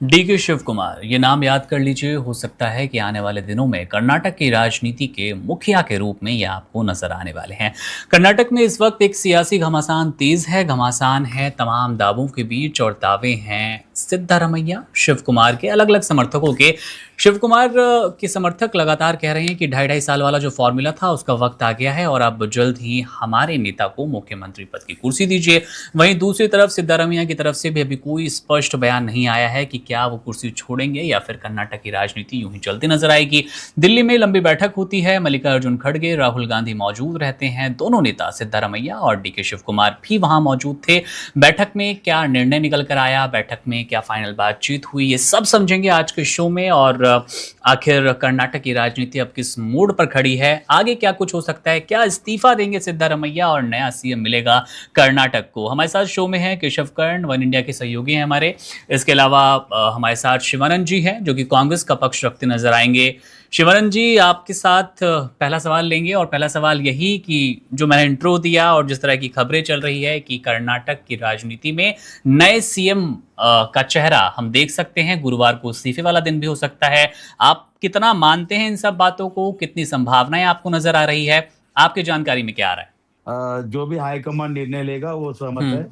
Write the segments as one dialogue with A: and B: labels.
A: DK Shiv Kumar, ये नाम याद कर लीजिए। हो सकता है कि आने वाले दिनों में कर्नाटक की राजनीति के मुखिया के रूप में ये आपको नजर आने वाले हैं। कर्नाटक में इस वक्त एक सियासी घमासान तेज है, घमासान है तमाम दावों के बीच, और दावे हैं सिद्धारमैया शिव कुमार के, अलग अलग समर्थकों के। शिव कुमार के समर्थक लगातार कह रहे हैं कि 2.5 साल वाला जो फॉर्मूला था उसका वक्त आ गया है और अब जल्द ही हमारे नेता को मुख्यमंत्री पद की कुर्सी दीजिए। वहीं दूसरी तरफ सिद्धारमैया की तरफ से भी अभी कोई स्पष्ट बयान नहीं आया है कि क्या वो कुर्सी छोड़ेंगे या फिर कर्नाटक की राजनीति यूं ही चलती नजर आएगी। दिल्ली में लंबी बैठक होती है, मल्लिकार्जुन खड़गे, राहुल गांधी मौजूद रहते हैं। दोनों नेता सिद्धारमैया और डीके शिव कुमार भी वहां मौजूद थे। बैठक में क्या निर्णय निकल कर आया, बैठक में क्या फाइनल बातचीत हुई, ये सब समझेंगे आज के शो में। और आखिर कर्नाटक की राजनीति अब किस मोड़ पर खड़ी है, आगे क्या कुछ हो सकता है, क्या इस्तीफा देंगे सिद्धारमैया और नया सीएम मिलेगा कर्नाटक को। हमारे साथ शो में है केशव कर्ण, वन इंडिया के सहयोगी हैं हमारे। इसके अलावा हमारे साथ शिवानंद जी हैं जो कि कांग्रेस का पक्ष रखते नजर आएंगे। शिवानंद जी, आपके साथ पहला सवाल लेंगे, और पहला सवाल यही कि जो मैंने इंट्रो दिया और जिस तरह की खबरें चल रही है कि कर्नाटक की राजनीति में नए सीएम का चेहरा हम देख सकते हैं, गुरुवार को इस्तीफे वाला दिन भी हो सकता है। आप कितना मानते हैं इन सब बातों को, कितनी संभावनाएं आपको नजर आ रही है, आपकी जानकारी में क्या आ रहा है?
B: जो भी हाईकमान निर्णय लेगा वो सहमत है।
A: हम्म।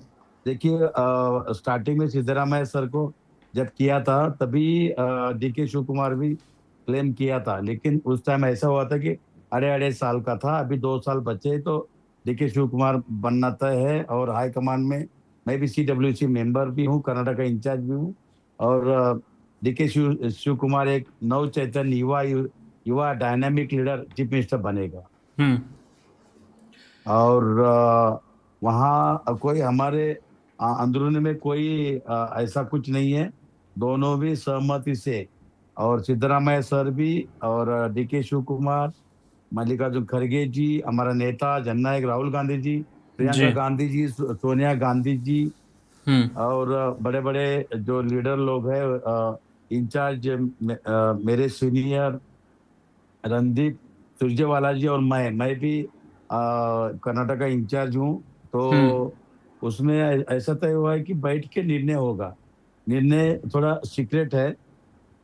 B: देखिए, स्टार्टिंग में सिद्धरामैया सर को जब किया था तभी डीके शिव कुमार भी क्लेम किया था, लेकिन उस टाइम ऐसा हुआ था कि अड़े अड़े साल का था, अभी 2 साल बचे, तो डीके शिव कुमार बनना तय है। और हाईकमान में मैं भी CWC मेंबर भी हूँ, कर्नाटक का इंचार्ज भी हूँ। और डीके शिव शिव कुमार एक नव चैतन्य युवा युवा डायनामिक लीडर चीफ मिनिस्टर बनेगा।
A: हम्म।
B: और वहाँ कोई हमारे अंदरूनी में कोई ऐसा कुछ नहीं है, दोनों भी सहमति से। और सिद्धरामैया सर भी और डीके शिव कुमार, मल्लिकार्जुन खड़गे जी, हमारा नेता जननायक राहुल गांधी जी,
A: जी।
B: प्रियंका गांधी जी, सोनिया गांधी जी,
A: हम्म।
B: और बड़े बड़े जो लीडर लोग हैं, इंचार्ज मेरे सीनियर रणदीप सुरजेवाला जी, और मैं भी कर्नाटक का इंचार्ज हूँ।
A: हम्म।
B: तो उसमें ऐसा तय हुआ है कि बैठ के निर्णय होगा। निर्णय थोड़ा सीक्रेट है,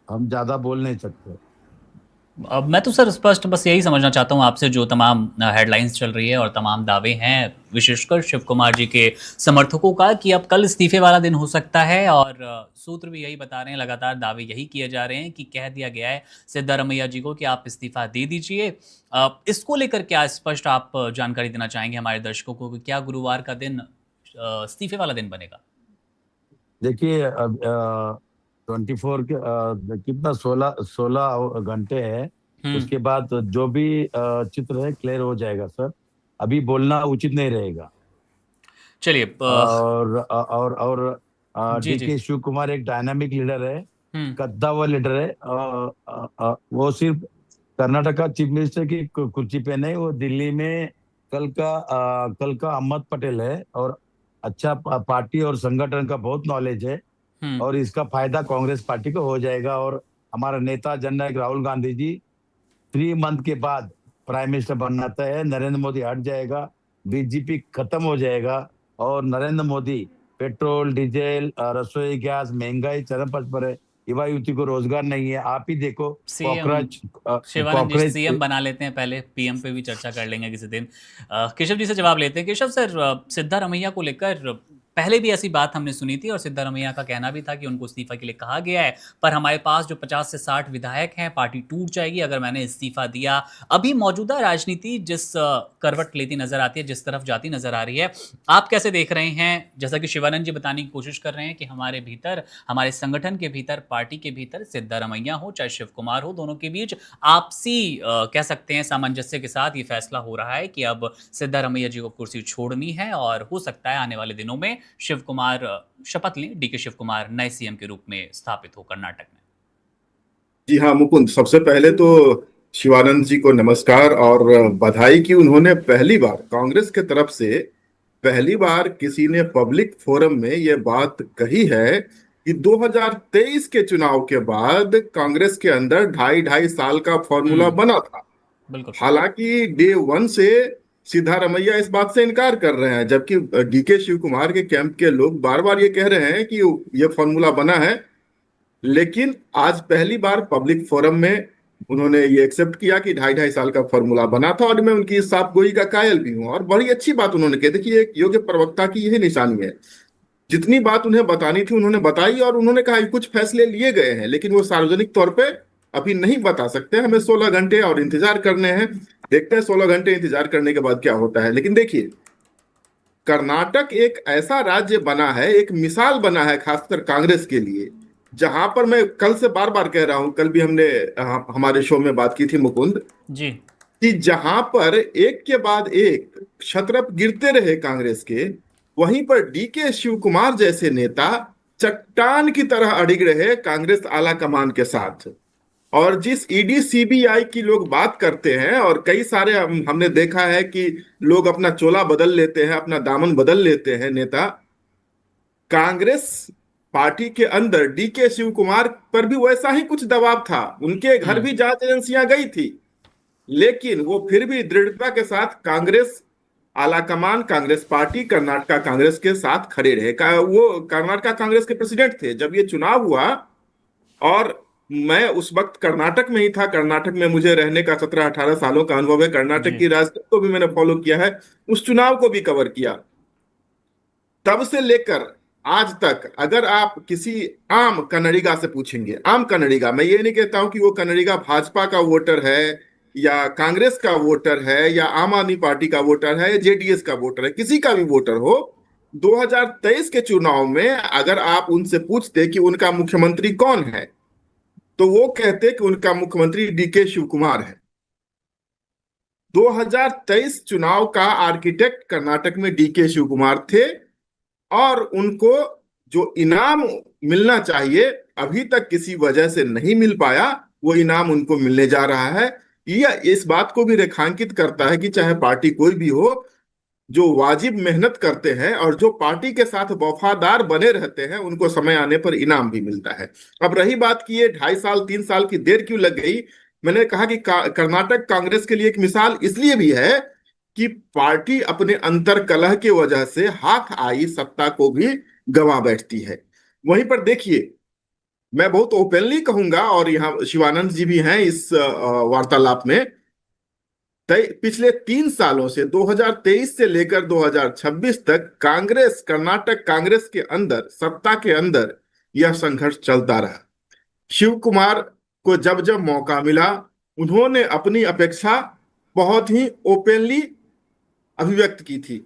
B: हम ज्यादा बोल नहीं सकते।
A: अब मैं तो सर स्पष्ट बस यही समझना चाहता हूँ आपसे, जो तमाम हेडलाइंस चल रही है और तमाम दावे हैं विशेषकर शिव कुमार जी के समर्थकों का, कि अब कल इस्तीफे वाला दिन हो सकता है। और सूत्र भी यही बता रहे हैं, लगातार दावे यही किए जा रहे हैं कि कह दिया गया है सिद्धारमैया जी को कि आप इस्तीफा दे दीजिए। इसको लेकर क्या स्पष्ट आप जानकारी देना चाहेंगे हमारे दर्शकों को कि क्या गुरुवार का दिन इस्तीफे वाला दिन बनेगा?
B: देखिए, अब 24 के कितना 16 16 घंटे है।
A: हम्म।
B: उसके बाद जो भी चित्र है क्लियर हो जाएगा सर। अभी बोलना उचित नहीं रहेगा।
A: चलिए।
B: और
A: जी जी।
B: डीके शिव कुमार एक डायनामिक लीडर है,
A: हम्म।
B: कद्दावर लीडर है। वो सिर्फ कर्नाटक का चीफ मिनिस्टर की कुर्सी पे नहीं, वो दिल्ली में कल का अहमद पटेल है। और अच्छा पार्टी और संगठन का बहुत नॉलेज है।
A: हम्म।
B: और इसका फायदा कांग्रेस पार्टी को हो जाएगा। और हमारा नेता जननायक राहुल गांधी जी 3 मंथ के बाद प्राइम मिनिस्टर बनना तय है। नरेंद्र मोदी हट जाएगा, बीजेपी खत्म हो जाएगा। और नरेंद्र मोदी पेट्रोल डीजल रसोई गैस महंगाई चरम पर है। युवा युवती को रोजगार नहीं है, आप ही देखो।
A: सीएम
B: कॉकरोच
A: शिवानंद जी,
B: कॉकरोच
A: सीएम बना लेते हैं पहले, पीएम पे भी चर्चा कर लेंगे किसी दिन। केशव जी से जवाब लेते हैं। केशव सर, सिद्धारमैया को लेकर पहले भी ऐसी बात हमने सुनी थी और सिद्धारमैया का कहना भी था कि उनको इस्तीफा के लिए कहा गया है, पर हमारे पास जो 50 से 60 विधायक हैं, पार्टी टूट जाएगी अगर मैंने इस्तीफा दिया। अभी मौजूदा राजनीति जिस करवट लेती नजर आती है, जिस तरफ जाती नजर आ रही है, आप कैसे देख रहे हैं? जैसा कि शिवानंद जी बताने की कोशिश कर रहे हैं कि हमारे भीतर, हमारे संगठन के भीतर, पार्टी के भीतर सिद्धारमैया हो चाहे शिव कुमार हो, दोनों के बीच आपसी कह सकते हैं सामंजस्य के साथ ये फैसला हो रहा है कि अब सिद्धारमैया जी को कुर्सी छोड़नी है, और हो सकता है आने वाले दिनों में शिव कुमार शपथ लें, डीके शिव कुमार नए सीएम के रूप में स्थापित हो कर्नाटक में।
C: जी हाँ मुकुंद, सबसे पहले तो शिवानंद जी को नमस्कार और बधाई कि उन्होंने पहली बार कांग्रेस के तरफ से पहली बार किसी ने पब्लिक फोरम में ये बात कही है कि 2023 के चुनाव के बाद कांग्रेस के अंदर 2.5 2.5 साल का फॉर्मूला
A: हम्म।
C: बना था।
A: बिल्कुल।
C: हालांकि डे वन से सिद्धारमैया इस बात से इनकार कर रहे हैं, जबकि डीके शिव कुमार के कैंप के लोग बार बार ये कह रहे हैं कि ये फॉर्मूला बना है लेकिन आज पहली बार पब्लिक फोरम में उन्होंने ये एक्सेप्ट किया कि 2.5 साल का फॉर्मूला बना था, और मैं उनकी इस साफगोई का कायल भी हूं। और बड़ी अच्छी बात उन्होंने कही। देखिए, एक योग्य प्रवक्ता की यही निशानी है, जितनी बात उन्हें बतानी थी उन्होंने बताई, और उन्होंने कहा कि कुछ फैसले लिए गए हैं लेकिन वो सार्वजनिक तौर पे अभी नहीं बता सकते, हमें 16 घंटे और इंतजार करने हैं। देखते हैं 16 घंटे इंतजार करने के बाद क्या होता है। लेकिन देखिए, कर्नाटक एक ऐसा राज्य बना है, एक मिसाल बना है खासकर कांग्रेस के लिए, जहां पर मैं कल से बार बार कह रहा हूं, कल भी हमने हमारे शो में बात की थी मुकुंद,
A: जी।
C: कि जहां पर एक के बाद एक क्षत्रप गिरते रहे कांग्रेस के, वहीं पर डीके शिव कुमार जैसे नेता चट्टान की तरह अडिग रहे कांग्रेस आला कमान के साथ। और जिस ईडी सीबीआई की लोग बात करते हैं, और कई सारे हमने देखा है कि लोग अपना चोला बदल लेते हैं, अपना दामन बदल लेते हैं नेता, कांग्रेस पार्टी के अंदर डीके शिव कुमार पर भी वैसा ही कुछ दबाव था। उनके घर
A: हम्म।
C: भी जांच एजेंसियां गई थी, लेकिन वो फिर भी दृढ़ता के साथ कांग्रेस आलाकमान, कांग्रेस पार्टी, कर्नाटका कांग्रेस के साथ खड़े रहे। वो कर्नाटका कांग्रेस के प्रेसिडेंट थे जब ये चुनाव हुआ, और मैं उस वक्त कर्नाटक में ही था। कर्नाटक में मुझे रहने का 17-18 सालों का अनुभव है। कर्नाटक
A: जी।
C: की राजनीति को भी मैंने फॉलो किया है, उस चुनाव को भी कवर किया। तब से लेकर आज तक अगर आप किसी आम कन्नडिगा से पूछेंगे, आम कन्नडिगा, मैं ये नहीं कहता हूं कि वो कन्नडिगा भाजपा का वोटर है या कांग्रेस का वोटर है या आम आदमी पार्टी का वोटर है या जेडीएस का वोटर है, किसी का भी वोटर हो, 2023 के चुनाव में अगर आप उनसे पूछते कि उनका मुख्यमंत्री कौन है, तो वो कहते कि उनका मुख्यमंत्री डीके शिव कुमार है। 2023 चुनाव का आर्किटेक्ट कर्नाटक में डीके शिव कुमार थे, और उनको जो इनाम मिलना चाहिए अभी तक किसी वजह से नहीं मिल पाया, वो इनाम उनको मिलने जा रहा है। यह इस बात को भी रेखांकित करता है कि चाहे पार्टी कोई भी हो, जो वाजिब मेहनत करते हैं और जो पार्टी के साथ वफादार बने रहते हैं, उनको समय आने पर इनाम भी मिलता है। अब रही बात कि ये 2.5 साल 3 साल की देर क्यों लग गई, मैंने कहा कि कर्नाटक कांग्रेस के लिए एक मिसाल इसलिए भी है कि पार्टी अपने अंतर कलह की वजह से हाथ आई सत्ता को भी गंवा बैठती है। वहीं पर देखिए, मैं बहुत ओपनली कहूंगा, और यहाँ शिवानंद जी भी हैं इस वार्तालाप में, पिछले 3 सालों से 2023 से लेकर 2026 तक कांग्रेस, कर्नाटक कांग्रेस के अंदर, सत्ता के अंदर यह संघर्ष चलता रहा। शिव कुमार को जब जब मौका मिला, उन्होंने अपनी अपेक्षा बहुत ही ओपनली अभिव्यक्त की थी।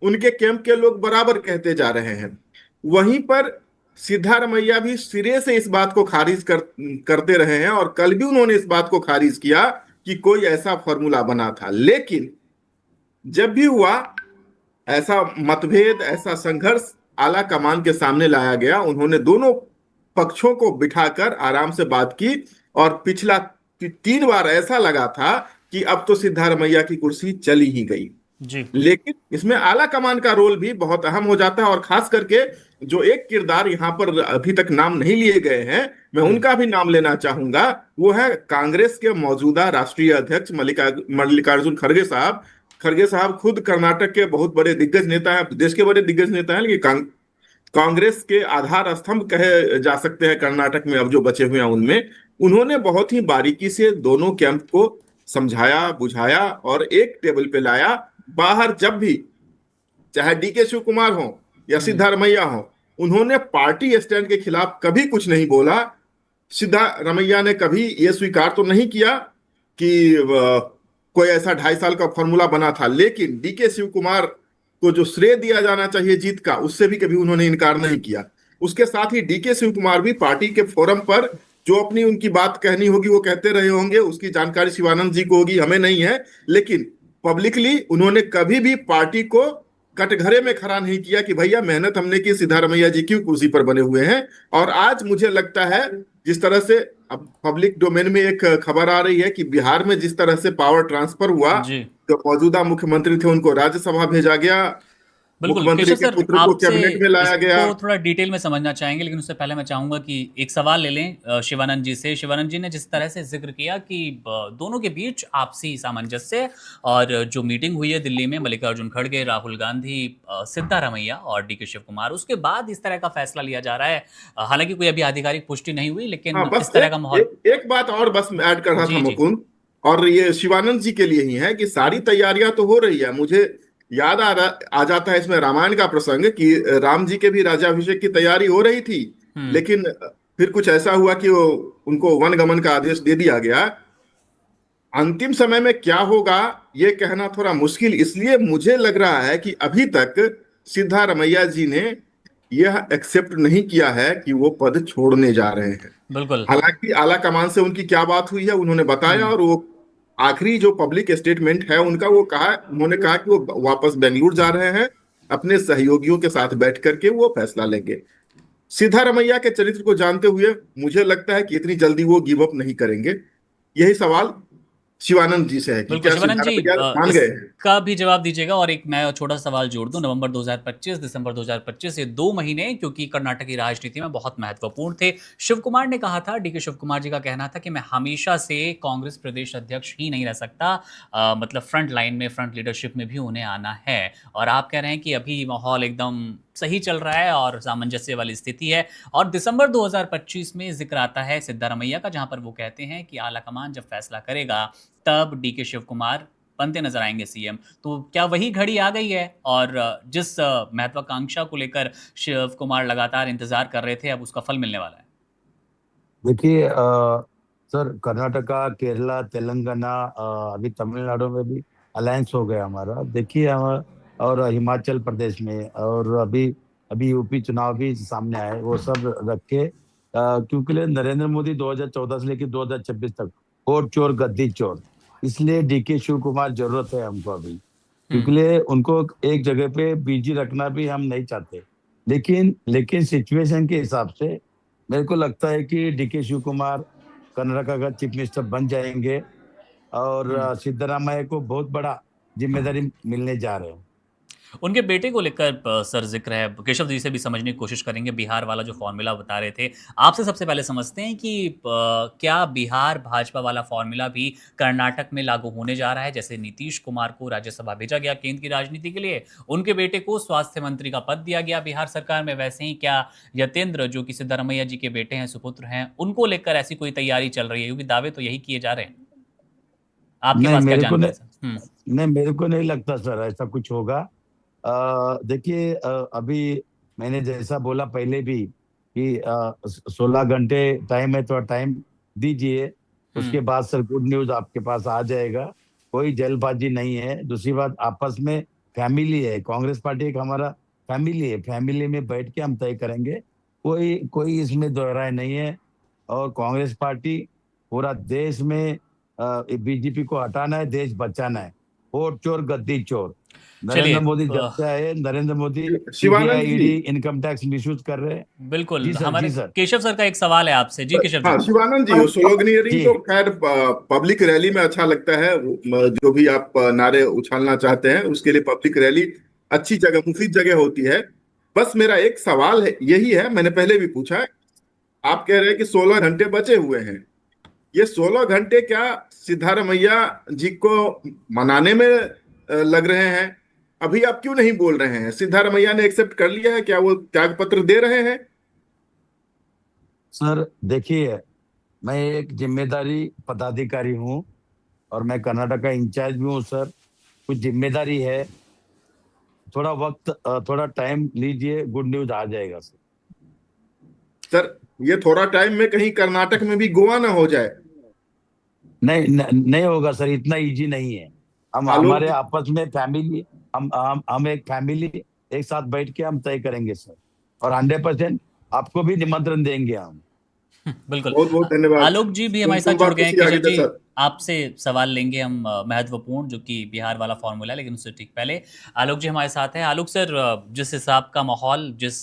C: उनके कैंप के लोग बराबर कहते जा रहे हैं। वहीं पर सिद्धारमैया भी सिरे से इस बात को खारिज करते रहे हैं, और कल भी उन्होंने इस बात को खारिज किया कि कोई ऐसा फॉर्मूला बना था। लेकिन जब भी हुआ ऐसा मतभेद, ऐसा संघर्ष आला कमान के सामने लाया गया, उन्होंने दोनों पक्षों को बिठाकर आराम से बात की, और पिछला 3 बार ऐसा लगा था कि अब तो सिद्धारमैया की कुर्सी चली ही गई।
A: जी।
C: लेकिन इसमें आला कमान का रोल भी बहुत अहम हो जाता है, और खास करके जो एक किरदार यहां पर अभी तक नाम नहीं लिए गए हैं, मैं उनका भी नाम लेना चाहूंगा। वो है कांग्रेस के मौजूदा राष्ट्रीय अध्यक्ष मल्लिकार्जुन खड़गे साहब। खड़गे साहब खुद कर्नाटक के बहुत बड़े दिग्गज नेता हैं, देश के बड़े दिग्गज नेता हैं, लेकिन कांग्रेस के आधार स्तंभ कहे जा सकते हैं कर्नाटक में अब जो बचे हुए हैं उनमें। उन्होंने बहुत ही बारीकी से दोनों कैंप को समझाया, बुझाया और एक टेबल पे लाया। बाहर जब भी, चाहे डीके शिव कुमार हो या सिद्धारमैया हो, उन्होंने पार्टी स्टैंड के खिलाफ कभी कुछ नहीं बोला। सिद्धारमैया ने कभी यह स्वीकार तो नहीं किया कि कोई ऐसा 2.5 साल का फॉर्मूला बना था, लेकिन डीके शिव कुमार को जो श्रेय दिया जाना चाहिए जीत का, उससे भी कभी उन्होंने इनकार नहीं किया। उसके साथ ही डीके शिव कुमार भी पार्टी के फोरम पर जो अपनी उनकी बात कहनी होगी वो कहते रहे होंगे, उसकी जानकारी शिवानंद जी को होगी, हमें नहीं है। लेकिन पब्लिकली उन्होंने कभी भी पार्टी को कटघरे में खड़ा नहीं किया कि भैया मेहनत हमने की, सिद्धारमैया जी क्यों कुर्सी पर बने हुए हैं। और आज मुझे लगता है जिस तरह से अब पब्लिक डोमेन में एक खबर आ रही है कि बिहार में जिस तरह से पावर ट्रांसफर हुआ,
A: जी।
C: जो मौजूदा मुख्यमंत्री थे उनको राज्यसभा भेजा गया,
A: बिल्कुल
C: मुख्यमंत्री
A: केशव
C: के
A: सर,
C: पुत्र को
A: आपसे
C: कैबिनेट में लाया गया।
A: इसको थोड़ा डिटेल में समझना चाहेंगे, लेकिन उससे पहले मैं चाहूंगा कि एक सवाल ले लें शिवानंद जी से। शिवानंद जी ने जिस तरह से जिक्र किया कि दोनों के बीच आपसी सामंजस्य, और जो मीटिंग हुई है दिल्ली में मल्लिकार्जुन खड़गे, राहुल गांधी, सिद्धारमैया और डी के शिव कुमार, उसके बाद इस तरह का फैसला लिया जा रहा है। हालांकि कोई अभी आधिकारिक पुष्टि नहीं हुई,
C: हाँ,
A: लेकिन
C: बस
A: इस तरह का माहौल।
C: एक बात और बस मैं ऐड कर रहा था
A: जी जी।
C: मुकुंद, और ये शिवानंद जी के लिए ही है कि सारी तैयारियां तो हो रही है। मुझे याद आ जाता है इसमें रामायण का प्रसंग कि राम जी के भी राज्याभिषेक की तैयारी हो रही थी,
A: हम्म।
C: लेकिन फिर कुछ ऐसा हुआ कि वो उनको वनगमन का आदेश दे दिया गया। अंतिम समय में क्या होगा ये कहना थोड़ा मुश्किल इसलिए मुझे लग रहा है कि अभी तक सिद्धारमैया जी ने यह एक्सेप्ट नहीं किया है कि वो पद छोड़ने जा रहे हैं।
A: बिल्कुल।
C: हालांकि आला कमान से उनकी क्या बात हुई है उन्होंने बताया,
A: हम्म।
C: और वो आखिरी जो पब्लिक स्टेटमेंट है उनका, उन्होंने कहा कि वो वापस बेंगलुरु जा रहे हैं, अपने सहयोगियों के साथ बैठ करके वो फैसला लेंगे। सिद्धारमैया के चरित्र को जानते हुए मुझे लगता है कि इतनी जल्दी वो गिव अप नहीं करेंगे। यही सवाल शिवानंद जी से है कि
A: बिल्कुल
C: क्या
A: शिवानंद जी,
C: सिद्धारमैया मान गए हैं।
A: इसका भी जवाब दीजिएगा। और एक मैं छोटा सवाल जोड़ दूं, नवंबर 2025, दिसंबर 2025, ये 2 महीने क्योंकि कर्नाटक की राजनीति में बहुत महत्वपूर्ण थे। शिव कुमार ने कहा था, डी के शिव कुमार जी का कहना था कि मैं हमेशा से कांग्रेस प्रदेश अध्यक्ष ही नहीं रह सकता, मतलब फ्रंट लाइन में, फ्रंट लीडरशिप में भी उन्हें आना है। और आप कह रहे हैं कि अभी माहौल एकदम सही चल रहा है और सामंजस्य वाली स्थिति है। और दिसंबर 2025 में जिक्र आता है सिद्धारमैया का, जहां पर वो कहते हैं कि आलाकमान जब फैसला करेगा तब डी के शिव कुमार बनते नजर आएंगे सीएम। तो क्या वही घड़ी आ गई है, और जिस महत्वाकांक्षा को लेकर शिव कुमार लगातार इंतजार कर रहे थे, अब उसका फल मिलने वाला है?
B: देखिए सर, कर्नाटका, केरला, तेलंगाना, अभी तमिलनाडु में भी अलायंस हो गया हमारा। देखिए और हिमाचल प्रदेश में, और अभी अभी यूपी चुनाव भी सामने आए, वो सब रख के क्योंकि नरेंद्र मोदी 2014 से लेकर 2026 तक वोट चोर गद्दी चोर, इसलिए डीके शिव कुमार जरूरत है हमको अभी,
A: हम्म।
B: क्योंकि उनको एक जगह पे बिजी रखना भी हम नहीं चाहते। लेकिन लेकिन सिचुएशन के हिसाब से मेरे को लगता है कि डीके शिव कुमार कर्नाटका का चीफ मिनिस्टर बन जाएंगे, और
A: हम्म।
B: सिद्धरामैया को बहुत बड़ा जिम्मेदारी मिलने जा रहे हैं।
A: उनके बेटे को लेकर सर जिक्र है, केशव जी से भी समझने की कोशिश करेंगे। बिहार वाला जो फॉर्मूला बता रहे थे, आपसे सबसे पहले समझते हैं कि क्या बिहार भाजपा वाला फॉर्मूला भी कर्नाटक में लागू होने जा रहा है? जैसे नीतीश कुमार को राज्यसभा भेजा गया केंद्र की राजनीति के लिए, उनके बेटे को स्वास्थ्य मंत्री का पद दिया गया बिहार सरकार में, वैसे ही क्या यतेंद्र, जो कि सिद्धारमैया जी के बेटे हैं, सुपुत्र हैं, उनको लेकर ऐसी कोई तैयारी चल रही है? क्योंकि दावे तो यही किए जा रहे हैं। आपके
B: नहीं
A: पास क्या
B: मेरे को
A: जानकारी
B: नहीं
A: है सर? हम्म।
B: नहीं मेरे को नहीं लगता सर ऐसा कुछ होगा। देखिए अभी मैंने जैसा बोला पहले भी कि 16 घंटे टाइम है, थोड़ा टाइम दीजिए, उसके
A: हम्म।
B: बाद सर गुड न्यूज आपके पास आ जाएगा। कोई जल्दबाजी नहीं है। दूसरी बात, आपस में फैमिली है, कांग्रेस पार्टी एक हमारा फैमिली है, फैमिली में बैठ के हम तय करेंगे। कोई कोई इसमें दो राय नहीं है। और कांग्रेस पार्टी पूरा देश में बीजेपी को हटाना है, देश बचाना है। वोट चोर गद्दी चोर,
A: चलिए
B: नरेंद्र मोदी जब से आए, नरेंद्र मोदी
C: शिवानंद
B: सीबीआई
C: जी,
B: ईडी इनकम टैक्स मिसयूज कर रहे हैं।
A: बिल्कुल।
B: जी सर,
A: हमारे
B: जी सर।
A: केशव सर का एक सवाल है आपसे। जी केशव जी।
C: हाँ शिवानंद जी, स्लोगनियरिंग
B: जी
C: तो खैर पब्लिक रैली में अच्छा लगता है। जो भी आप नारे उछालना चाहते हैं उसके लिए पब्लिक रैली अच्छी जगह, मुफीद जगह होती है। बस मेरा एक सवाल है, यही है, मैंने पहले भी पूछा है। आप कह रहे हैं कि 16 घंटे बचे हुए हैं। ये 16 घंटे क्या सिद्धारमैया जी को मनाने में लग रहे हैं? अभी आप क्यों नहीं बोल रहे हैं? सिद्धारमैया ने एक्सेप्ट कर लिया है, क्या वो त्याग पत्र दे रहे हैं?
B: सर, देखिए मैं एक जिम्मेदारी पदाधिकारी हूँ, और मैं कर्नाटक का इंचार्ज भी हूँ सर। कुछ जिम्मेदारी है, थोड़ा वक्त, थोड़ा टाइम लीजिए, गुड न्यूज आ जाएगा सर।
C: सर, ये थोड़ा टाइम में कहीं कर्नाटक में भी गोवा ना हो जाए।
B: नहीं होगा सर, इतना इजी नहीं है। हम
C: आलोक
B: हमारे
C: जी,
B: आपस में फैमिली, हम एक फैमिली एक साथ बैठ के हम तय करेंगे सर। और 100% आपको भी निमंत्रण देंगे हम।
A: बिल्कुल।
C: बहुत बहुत धन्यवाद।
A: आलोक जी भी हमारे साथ
C: तुम
A: जुड़
C: बात
A: गए हैं।
C: पूछिए आगे
A: केशव जी,
C: सर।
A: आपसे सवाल लेंगे हम महत्वपूर्ण, जो कि बिहार वाला फॉर्मूला है, लेकिन उससे ठीक पहले आलोक जी हमारे साथ हैं। आलोक सर, जिस हिसाब का माहौल, जिस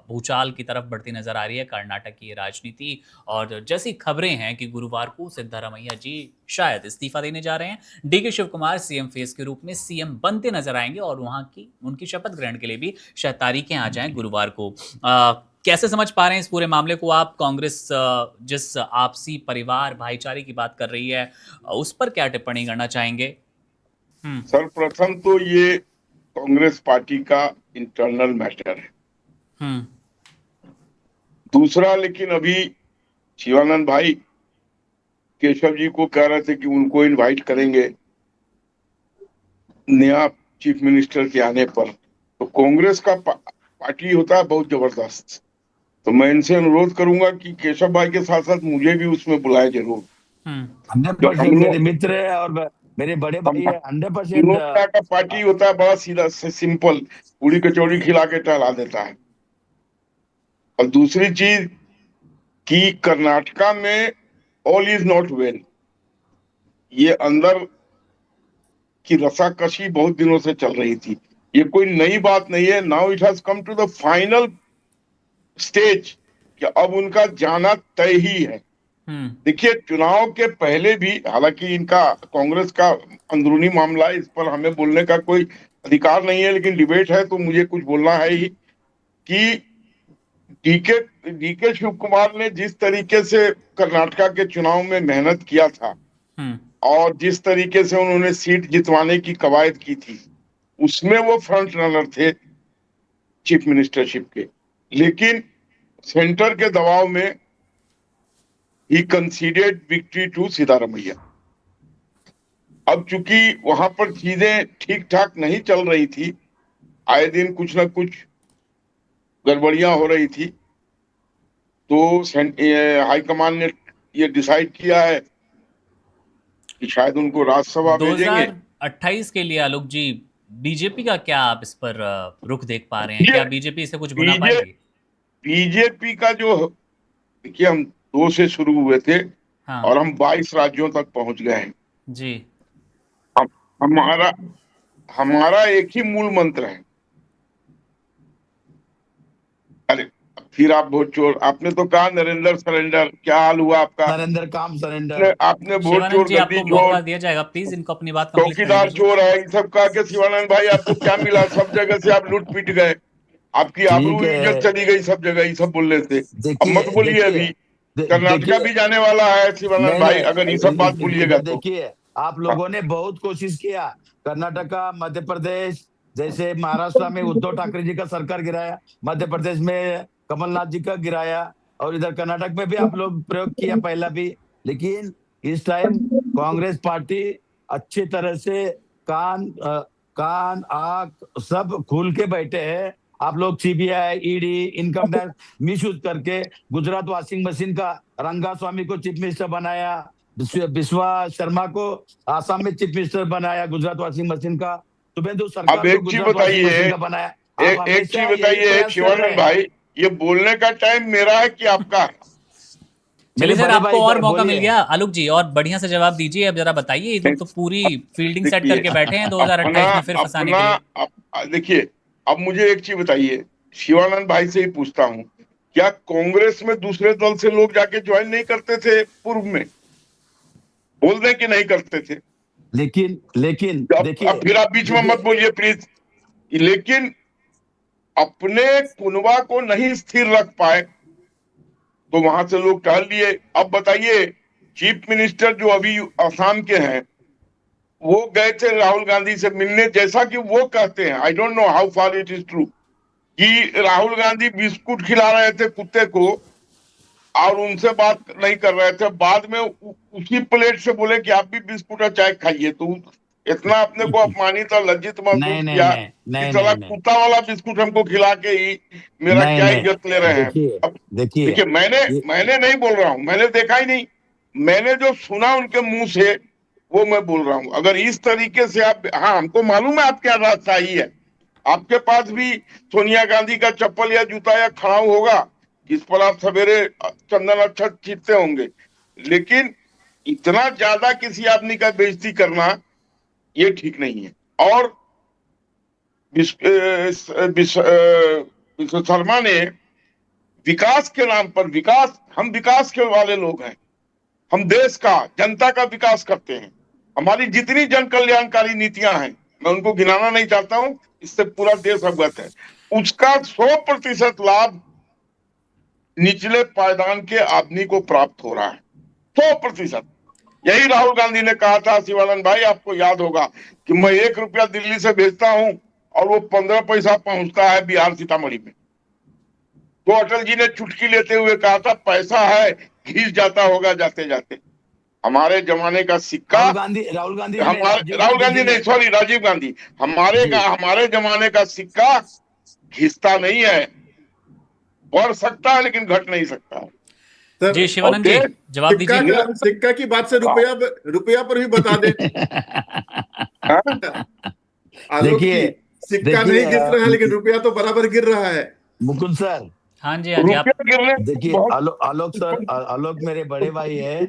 A: भूचाल की तरफ बढ़ती नजर आ रही है कर्नाटक की राजनीति, और जैसी खबरें हैं कि गुरुवार को सिद्धारमैया जी शायद इस्तीफा देने जा रहे हैं, DK Shiv Kumar CM face के रूप में सीएम बनते नजर आएंगे, और वहां की उनकी शपथ ग्रहण के लिए भी शायद तारीखें आ जाएं गुरुवार को। कैसे समझ पा रहे हैं इस पूरे मामले को आप? कांग्रेस जिस आपसी परिवार भाईचारे की बात कर रही है, उस पर क्या टिप्पणी करना चाहेंगे? हम्म।
D: सर्वप्रथम तो ये कांग्रेस पार्टी का इंटरनल मैटर है।
A: हम्म।
D: दूसरा, लेकिन अभी शिवानंद भाई केशव जी को कह रहे थे कि उनको इनवाइट करेंगे नया चीफ मिनिस्टर के आने पर। तो कांग्रेस का पार्टी होता है बहुत जबरदस्त। तो मैं इनसे अनुरोध करूंगा कि केशव भाई के साथ साथ मुझे भी उसमें बुलाए जरूर।
A: हम्म।
B: 100% मेरे मित्र है और मेरे बड़े भाई है।
D: हम
B: 100%
D: लोग का पार्टी होता है बड़ा सीधा सिंपल, पूरी कचौड़ी खिला के टहला देता है। और दूसरी चीज कि कर्नाटका में ऑल इज नॉट वेल, ये अंदर की रसाकशी बहुत दिनों से चल रही थी। ये कोई नई बात नहीं है। Now it has come to the final stage कि अब उनका जाना तय ही है।
A: हम्म।
D: देखिए, चुनाव के पहले भी, हालांकि इनका कांग्रेस का अंदरूनी मामला है, इस पर हमें बोलने का कोई अधिकार नहीं है, लेकिन डिबेट है तो मुझे कुछ बोलना है ही कि डीके डीके शिव कुमार ने जिस तरीके से कर्नाटका के चुनाव में मेहनत किया था
A: हम्म।
D: और जिस तरीके से उन्होंने सीट जितवाने की कवायद की थी, उसमें वो फ्रंट रनर थे चीफ मिनिस्टरशिप के। लेकिन सेंटर के दबाव में ही कंसीडेड विक्ट्री टू सिद्धारमैया। अब चूंकि वहां पर चीजें ठीक ठाक नहीं चल रही थी, आए दिन कुछ ना कुछ गड़बड़ियां हो रही थी, तो हाईकमान ने ये डिसाइड किया है कि शायद उनको राज्यसभा भेजेंगे।
A: 2028 के लिए आलोक जी, बीजेपी का क्या आप इस पर रुख देख पा रहे हैं? क्या बीजेपी इसे कुछ भुना पाएगी?
D: बीजेपी का जो, देखिए, हम 2 से शुरू हुए थे
A: हाँ
D: और हम 22 राज्यों तक पहुंच गए हैं।
A: जी।
D: हम हमारा हमारा एक ही मूल मंत्र है। अरे, फिर आप वोट चोर, आपने तो कहा नरेंद्र सरेंडर, क्या हाल हुआ आपका?
B: सरेंडर काम सरेंडर।
D: आपने वोट
A: शिवानंद
D: चोर,
A: जी,
D: गद्दी
A: आपको
D: चोर,
A: मौका दिया जाएगा, प्लीज इनको अपनी बात कंप्लीट करने
D: चौकीदार
A: दीजिए।
D: चोर है, इन सब कहा के शिवानंद भाई आपको क्या मिला? सब जगह से आप लूट पीट गए, आपकी
B: ठीक
D: आबरू इज्जत
B: है।
D: चली गई सब जगह, ये सब बोल रहे थे। अब
B: देखिए
D: मत बोलिए
B: देखिए
D: अभी, कर्नाटका
B: देखिए
D: भी जाने वाला है शिवानंद
B: नहीं
D: भाई, अगर ये सब बात भूलिएगा
B: नहीं,
D: तो।
B: देखिए आप
D: हाँ।
B: लोगों ने बहुत कोशिश किया। कर्नाटका, मध्य प्रदेश, जैसे महाराष्ट्र में उद्धव ठाकरे जी का सरकार गिराया, मध्य प्रदेश में कमलनाथ जी का गिराया, और इधर कर्नाटक में भी आप लोग प्रयोग किया पहला भी। लेकिन इस टाइम कांग्रेस पार्टी अच्छी तरह से कान आंख सब खोल के बैठे हैं। आप लोग CBI, ED, income tax misuse करके गुजरात वॉशिंग मशीन का रंगास्वामी को चीफ मिनिस्टर बनाया, बिस्वा शर्मा को आसाम में चीफ मिनिस्टर बनाया गुजरात वॉशिंग मशीन का, शुभेंदु
D: अब
B: सरकार को
D: एक चीज
B: गुजरात वॉशिंग
D: बताइए,
B: मशीन का बनाया। आप
D: एक चीज
B: हमेशा यही
D: बताइए
B: प्रयास कर रहे
D: शिवानंद
B: हैं।
D: भाई, ये बोलने का टाइम मेरा है कि आपका है?
A: चलिए
B: मेरे
A: सर,
B: बड़े
A: आपको
B: भाई
A: और मौका मिल
B: बोलिए।
A: गया। आलोक जी, और बढ़िया से जवाब दीजिए। अब जरा बताइए, ये लोग तो पूरी फील्डिंग सेट
D: देखिए,
A: करके बैठे हैं
D: अपना
A: 2028 में फिर फंसाने
D: अपना
A: के लिए।
D: देखिए, अब मुझे एक चीज बताइए, शिवानंद भाई से ही पूछता हूँ, क्या कांग्रेस में दूसरे दल से लोग जाके ज्वाइन नहीं करते थे पूर्व में? बोल दें कि नहीं करते थे।
B: लेकिन लेकिन
D: अब फिर आप बीच में मत
B: देखिए
D: बोलिए प्लीज। लेकिन अपने कुनबा को नहीं स्थिर रख पाए तो वहां से लोग टहल लिए। अब बताइए, चीफ मिनिस्टर जो अभी असम के हैं, वो गए थे राहुल गांधी से मिलने, जैसा कि वो कहते हैं, I don't know how far it is true, कि राहुल गांधी बिस्कुट खिला रहे थे कुत्ते को और उनसे बात नहीं कर रहे थे। बाद में उसी प्लेट से बोले कि आप भी बिस्कुट और चाय खाइए। तो इतना अपने को अपमानित और लज्जित
B: नहीं
D: महसूस
B: नहीं
D: किया
B: नहीं
D: कि
B: नहीं
D: साला
B: नहीं नहीं
D: कुत्ता वाला बिस्कुट हमको खिला के ही मेरा
B: नहीं
D: क्या
B: नहीं
D: इज्जत ले रहे हैं।
B: देखिए
D: अब
B: देखिए
D: देखिए, मैंने
B: ये
D: मैंने नहीं बोल रहा हूं, मैंने देखा ही नहीं, मैंने जो सुना उनके मुंह से वो मैं बोल रहा हूं। अगर इस तरीके से आप, हाँ, हमको मालूम है आपके यहाँ राजशाही है, आपके पास भी सोनिया गांधी का चप्पल या जूता या खड़ाऊ होगा, जिस पर आप सवेरे चंदन अच्छा छींटते होंगे, लेकिन इतना ज्यादा किसी आदमी का बेइज्जती करना ये ठीक नहीं है। और विश्व शर्मा ने विकास के नाम पर, हम विकास के वाले लोग हैं, हम देश का, जनता का विकास करते हैं। हमारी जितनी जन कल्याणकारी नीतियां हैं, मैं उनको गिनाना नहीं चाहता हूं, इससे पूरा देश अवगत है, उसका 100% लाभ निचले पायदान के आदमी को प्राप्त हो रहा है, 100%। यही राहुल गांधी ने कहा था, शिवानंद भाई आपको याद होगा, कि मैं 1 रुपया दिल्ली से भेजता हूं और वो 15 पैसा पहुंचता है बिहार सीतामढ़ी में। तो अटल जी ने चुटकी लेते हुए कहा था, पैसा है घिस जाता होगा जाते जाते। हमारे जमाने का सिक्का,
B: राहुल गांधी
D: राहुल गांधी नहीं, सॉरी, राजीव गांधी, हमारे जमाने का सिक्का घिसता नहीं है, बढ़ सकता है लेकिन घट नहीं सकता है।
C: सर,
A: जी शिवानंद जी जवाब दीजिए।
C: सिक्का की बात से रुपया पर भी बता दें। आलोक जी, सिक्का नहीं गिर रहा है लेकिन रुपया तो बराबर गिर रहा है।
B: मुकुंद सर,
A: हाँ जी हाँ जी, आप
D: रुपया गिरने
B: देखिए,
D: बहुत-
B: आलोक सर, आलोक मेरे बड़े भाई है।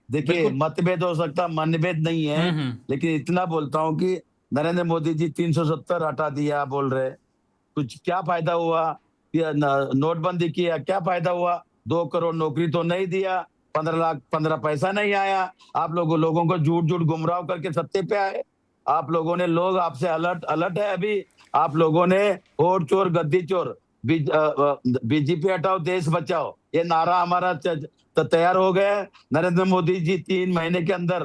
B: देखिए,
A: बिल्कुल।
B: मतभेद हो सकता, मनभेद नहीं है, लेकिन इतना बोलता हूं कि नरेंद्र मोदी जी 370 हटा दिया बोल रहे, कुछ क्या फायदा हुआ? नोटबंदी किया, क्या फायदा हुआ? 2 करोड़ नौकरी तो नहीं दिया, 15 लाख 15 पैसा नहीं आया। आप लोगों को झूठ गुमराह करके सत्ते पे आए। आप लोगों ने, लोग आपसे अलर्ट है अभी। आप लोगों ने वोट चोर गद्दी चोर, बीजेपी हटाओ देश बचाओ, ये नारा हमारा तैयार हो गया। नरेंद्र मोदी जी 3 महीने के अंदर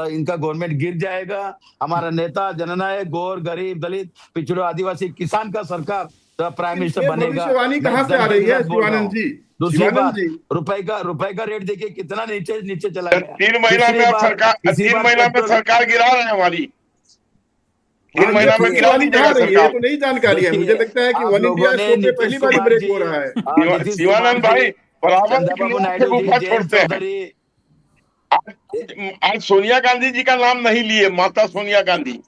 B: इनका गवर्नमेंट गिर जाएगा। हमारा नेता जननायक, गौर, गरीब, दलित, पिछड़ों, आदिवासी, किसान का सरकार प्राइम मिनिस्टर बनेगा।
C: भविष्यवाणी कहाँ से आ रही है शिवानंद जी?
B: दूसरी बात,
C: जी,
B: रुपए का रेट देखिए कितना नीचे चला गया।
D: 3 महीना में सरकार गिरा रहे हैं हमारी। 3 महीना में गिरा
C: भविष्यवाणी
D: दीजिएगा
C: कहाँ रही है? ये
D: सरकार।
C: तो नई जानकारी है। मुझे लगता है कि वन इंडिया शो पे पहली बार ब्रेक हो रहा है।
D: शिवानंद भाई बराबर से गुफा छोड़ते हैं।
B: चौधरी,
D: आज सोनिया गांधी जी का नाम नहीं लिए, माता सोनिया गांधी,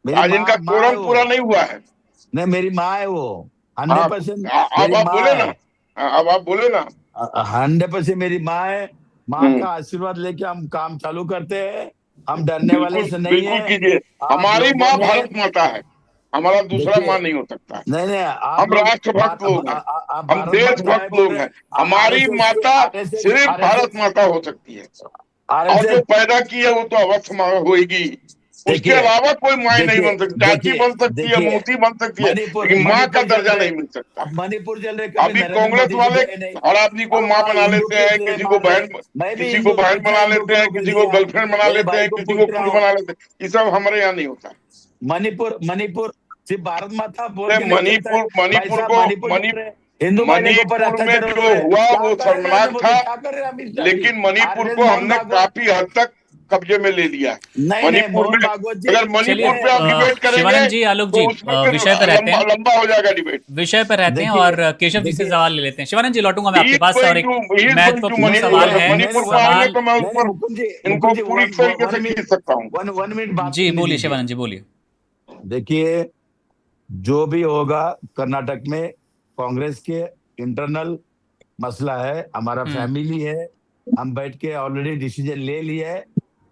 D: आज इनका कोरम पूरा नहीं हुआ है।
B: नहीं, मेरी माँ है वो, 100%।
D: अब आप बोले ना, अब आप बोले ना,
B: 100% मेरी माँ है। माँ का आशीर्वाद लेके हम काम चालू करते हैं। हम डरने वाले से नहीं है।
D: बिल्कुल कीजिए। हमारी माँ भारत माता है, हमारा दूसरा माँ नहीं हो सकता।
B: नहीं,
D: हम राष्ट्रभक्त लोग हैं, हम देशभक्त लोग हैं। हमारी माता सिर्फ भारत माता हो सकती है, और जो पैदा की है वो तो अवश्य माँ होगी। उसके अलावा कोई माँ नहीं बन सकती। चाची बन सकती है, मोती बन सकती है, लेकिन माँ का दर्जा नहीं मिल सकता।
B: मणिपुर जल रहे,
D: अभी कांग्रेस वाले हर आदमी को माँ बना लेते हैं, किसी को बहन बना लेते हैं, किसी को गर्लफ्रेंड बना लेते हैं, किसी को कुछ बना लेते हैं। ये सब हमारे यहाँ नहीं होता।
B: मणिपुर सिर्फ भारत माता बोल के
D: मणिपुर में जो हुआ वो शर्मनाक था, लेकिन मणिपुर को हमने काफी हद तक कब्जे में ले लिया। मणिपुर में अगर मणिपुर पे आप डिबेट करेंगे,
A: शिवानंद जी, आलोक जी, विषय पर रहते हैं,
D: लंबा हो जाएगा डिबेट।
A: विषय पर रहते हैं और केशव जी से सवाल ले लेते हैं। शिवानंद जी, लौटूंगा मैं आपके पास और एक महत्वपूर्ण सवाल है।
D: तो मैं उस पर इनको पूरी तरीके से खींच सकता हूँ।
B: 1 मिनट बात
A: जी बोलिए शिवानंद जी, बोलिए।
B: देखिए, जो भी होगा कर्नाटक में कांग्रेस के इंटरनल मसला है, हमारा फैमिली है। हम बैठ के ऑलरेडी डिसीजन ले लिया है।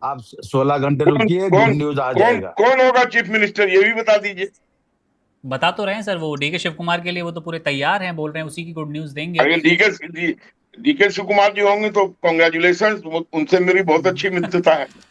B: आप 16 घंटे रुकिए, गुड न्यूज आ जाएगा।
D: कौन होगा चीफ मिनिस्टर, ये भी बता दीजिए।
A: बता तो रहे हैं सर, वो डीके शिव कुमार के लिए वो तो पूरे तैयार हैं, बोल रहे हैं उसी की गुड न्यूज देंगे।
D: अगर डीके शिव कुमार जी होंगे तो कॉन्ग्रेचुलेशन, उनसे मेरी बहुत अच्छी मित्रता है।